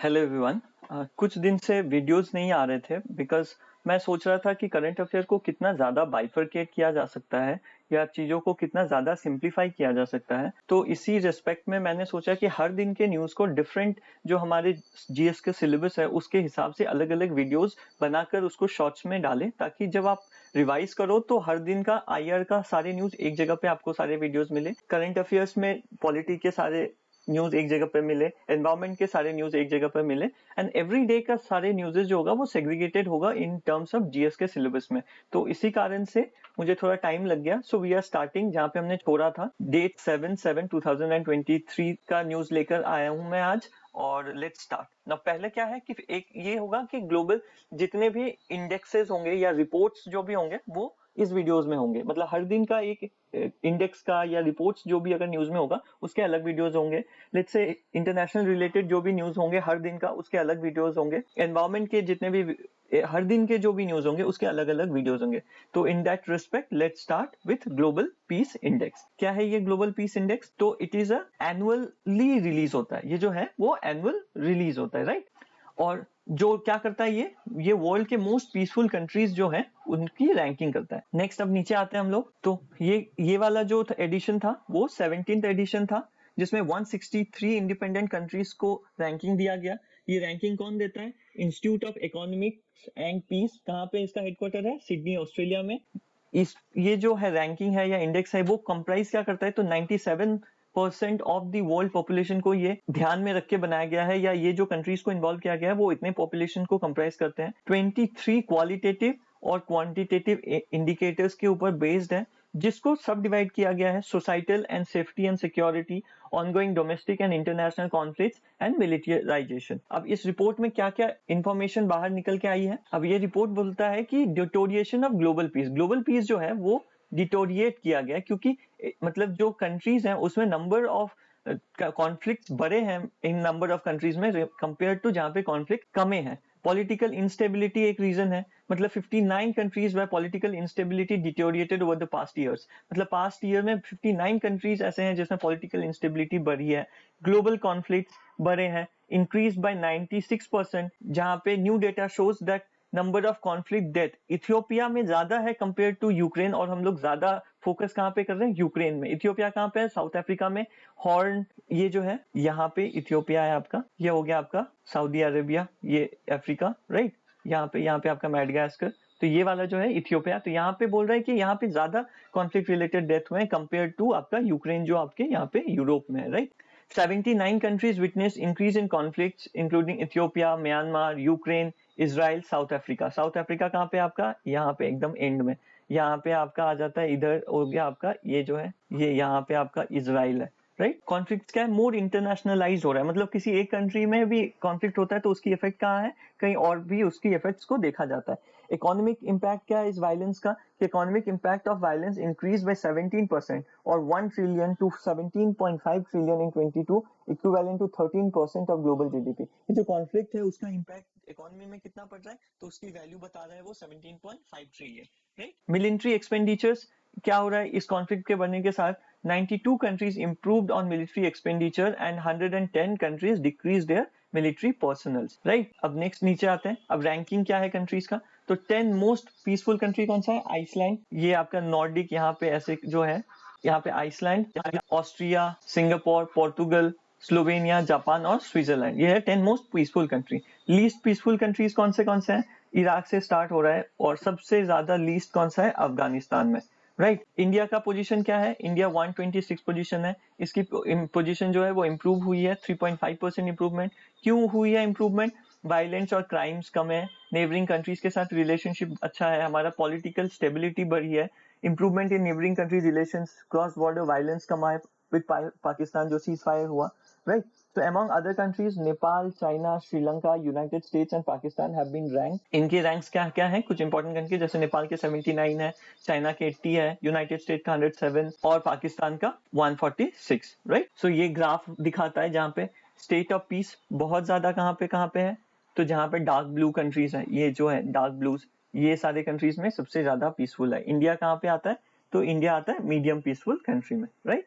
Hello everyone. कुछ दिन से वीडियोस नहीं आ रहे थे बिकॉज मैं सोच रहा था कि करंट अफेयर को कितना ज़्यादा बाइफरकेट किया जा सकता है या चीज़ों को कितना ज़्यादा सिंप्लीफाई किया जा सकता है। तो इसी रिस्पेक्ट में मैंने सोचा कि हर दिन के न्यूज़ को डिफरेंट जो हमारे जीएस के सिलेबस है उसके हिसाब से अलग अलग वीडियोस बनाकर उसको शॉर्ट्स में डालें, ताकि जब आप रिवाइज करो तो हर दिन का आईआर का सारे न्यूज़ एक जगह पे आपको सारे वीडियोस मिले, करंट अफेयर्स में पॉलिटी के सारे न्यूज एक जगह पे मिले, एनवायरमेंट के सारे न्यूज एक जगह पे मिले, एंड एवरी डे का सारे न्यूज़ेस जो होगा वो सेग्रीगेटेड होगा इन टर्म्स ऑफ जीएस के सिलेबस में। तो इसी कारण से मुझे थोड़ा टाइम लग गया। सो वी आर स्टार्टिंग जहाँ पे हमने छोड़ा था, डेट 7/7/2023 का न्यूज लेकर आया हूँ मैं आज। और लेट्स स्टार्ट ना। पहले क्या है कि एक ये होगा कि ग्लोबल जितने भी इंडेक्सेस होंगे या रिपोर्ट्स जो भी होंगे वो इस वीडियोस में होंगे। मतलब हर दिन का एक इंडेक्स का या रिपोर्ट्स जो भी अगर न्यूज में होगा उसके अलग वीडियोस होंगे। लेट्स से इंटरनेशनल रिलेटेड जो भी न्यूज होंगे हर दिन का उसके अलग वीडियोस होंगे। एनवायरमेंट के जितने भी हर दिन के जो भी न्यूज होंगे उसके अलग अलग वीडियोस होंगे। तो in that respect let's start with global peace index. क्या है ये ग्लोबल पीस इंडेक्स? तो it is a annually release होता है। ये जो है वो एनुअल रिलीज होता है, राइट। और जो क्या करता है ये वर्ल्ड के मोस्ट पीसफुल कंट्रीज जो हैं उनकी रैंकिंग करता है। नेक्स्ट अब नीचे आते हैं हम लोग। तो ये वाला जो एडिशन था वो 17th एडिशन था, जिसमें 163 इंडिपेंडेंट कंट्रीज को रैंकिंग दिया गया। ये रैंकिंग कौन देता है? Institute of economics and peace. कहाँ पे इसका हेडक्वार्टर है? सिडनी, ऑस्ट्रेलिया में। ये जो है रैंकिंग है या इंडेक्स है वो कंप्राइज क्या करता है? तो 97% ऑफ द वर्ल्ड पॉपुलेशन को ये ध्यान में रख के बनाया गया है, या ये जो कंट्रीज को इन्वॉल्व किया गया है वो इतने पॉपुलेशन को कंप्राइज करते हैं। 23 क्वालिटेटिव और क्वांटिटेटिव इंडिकेटर्स के ऊपर बेस्ड है, जिसको सब डिवाइड किया गया है: societal and safety and security, ongoing domestic and international conflicts and militarisation. अब इस रिपोर्ट में क्या क्या इंफॉर्मेशन बाहर निकल के आई है? अब ये रिपोर्ट बोलता है कि deterioration of global piece. Global piece जो है वो डिटोरिएट किया गया क्योंकि मतलब जो कंट्रीज हैं उसमें नंबर ऑफ कॉन्फ्लिक्ट बड़े हैं इन नंबर ऑफ कंट्रीज में कंपेयर टू जहां पे कॉन्फ्लिक्ट कमे हैं। पॉलिटिकल इंस्टेबिलिटी एक रीजन है। मतलब 59 कंट्रीज में political instability deteriorated over the past years. मतलब पास्ट ईयर में 59 कंट्रीज ऐसे हैं जिसमें पॉलिटिकल इंस्टेबिलिटी बढ़ी है। ग्लोबल कॉन्फ्लिक्ट बढ़े हैं, इंक्रीज बाय 96%, जहां पे new data shows that number of conflict death Ethiopia में ज्यादा है कंपेयर टू यूक्रेन। और हम लोग ज्यादा फोकस कहाँ पे कर रहे हैं? यूक्रेन में। इथियोपिया कहाँ पे है? साउथ अफ्रीका में। हॉर्न ये जो है यहाँ पे इथियोपिया है आपका। ये हो गया आपका सऊदी अरेबिया, ये अफ्रीका, राइट। यहाँ पे आपका मेडागास्कर। तो ये वाला जो है इथियोपिया। तो यहाँ पे बोल रहा है कि यहाँ पे ज्यादा कॉन्फ्लिक्ट रिलेटेड डेथ हुए कंपेयर टू आपका यूक्रेन जो आपके यहाँ पे यूरोप में है, right. 79 countries witnessed increase in conflicts including Ethiopia, Myanmar, Ukraine, Israel, South Africa. South Africa कहाँ पे आपका? यहाँ पे एकदम एंड में। यहाँ पे आपका आ जाता है, इधर हो गया आपका ये जो है ये यहाँ पे आपका इजराइल है, राइट। कॉन्फ्लिक्ट क्या है? मोर इंटरनेशनल हो रहा है। मतलब किसी एक कंट्री में भी कॉन्फ्लिक्ट होता है तो उसकी इफेक्ट कहाँ है? कहीं और भी उसकी इफेक्ट्स को देखा जाता है। इकोनॉमिक इम्पैक्ट क्या है इस वायलेंस का? Economic impact of violence increase by 17% और 1 trillion to 17.5 trillion in 22, equivalent to 13% of global GDP. ये जो कॉन्फ्लिक्ट है उसका इम्पैक्ट इकोनॉमी में कितना पड़ रहा है? तो उसकी वैल्यू बता रहा है वो 17.5 ट्रिलियन, राइट। मिलिट्री एक्सपेंडिचर्स क्या हो रहा है इस कॉन्फ्लिक्ट के बढ़ने के साथ? 92 countries improved on military expenditure and 110 countries decreased their military personnel, right। अब नेक्स्ट नीचे आते हैं। अब रैंकिंग क्या है कंट्रीज का? तो 10 मोस्ट पीसफुल कंट्री कौन सा है? आइसलैंड। ये आपका नॉर्डिक यहाँ पे ऐसे जो है, यहाँ पे Iceland, Austria, Singapore, Portugal, Slovenia, Japan और स्विट्जरलैंड। ये है 10 most peaceful country. Least peaceful countries कौन से हैं? इराक से स्टार्ट हो रहा है और सबसे ज्यादा लीस्ट कौन सा है? अफगानिस्तान में, राइट। इंडिया का पोजीशन क्या है? इंडिया 126 पोजीशन है। इसकी पोजीशन जो है वो इंप्रूव हुई है, 3.5% इंप्रूवमेंट। क्यों हुई है इंप्रूवमेंट? वायलेंस और क्राइम्स कम है, नेबरिंग कंट्रीज के साथ रिलेशनशिप अच्छा है, हमारा पॉलिटिकल स्टेबिलिटी बढ़ी है, improvement in neighbouring country relations, cross border violence कम है विद पाकिस्तान जो सीज फायर हुआ, right. So among other countries, Nepal, China, Sri Lanka, United States and Pakistan have been ranked. इनके रैंक्स क्या क्या है? कुछ इंपॉर्टेंट कंट्री जैसे नेपाल के 79 है, चाइना के 80 है, यूनाइटेड स्टेट का 107 और पाकिस्तान का 146, राइट। सो ये ग्राफ दिखाता है जहाँ पे स्टेट ऑफ पीस बहुत ज्यादा कहाँ पे है? तो जहाँ पे डार्क ब्लू कंट्रीज है, ये जो है डार्क ब्लूज, ये सारे कंट्रीज में सबसे ज्यादा पीसफुल है। इंडिया कहाँ पे आता है? तो इंडिया आता है मीडियम पीसफुल कंट्री में, राइट।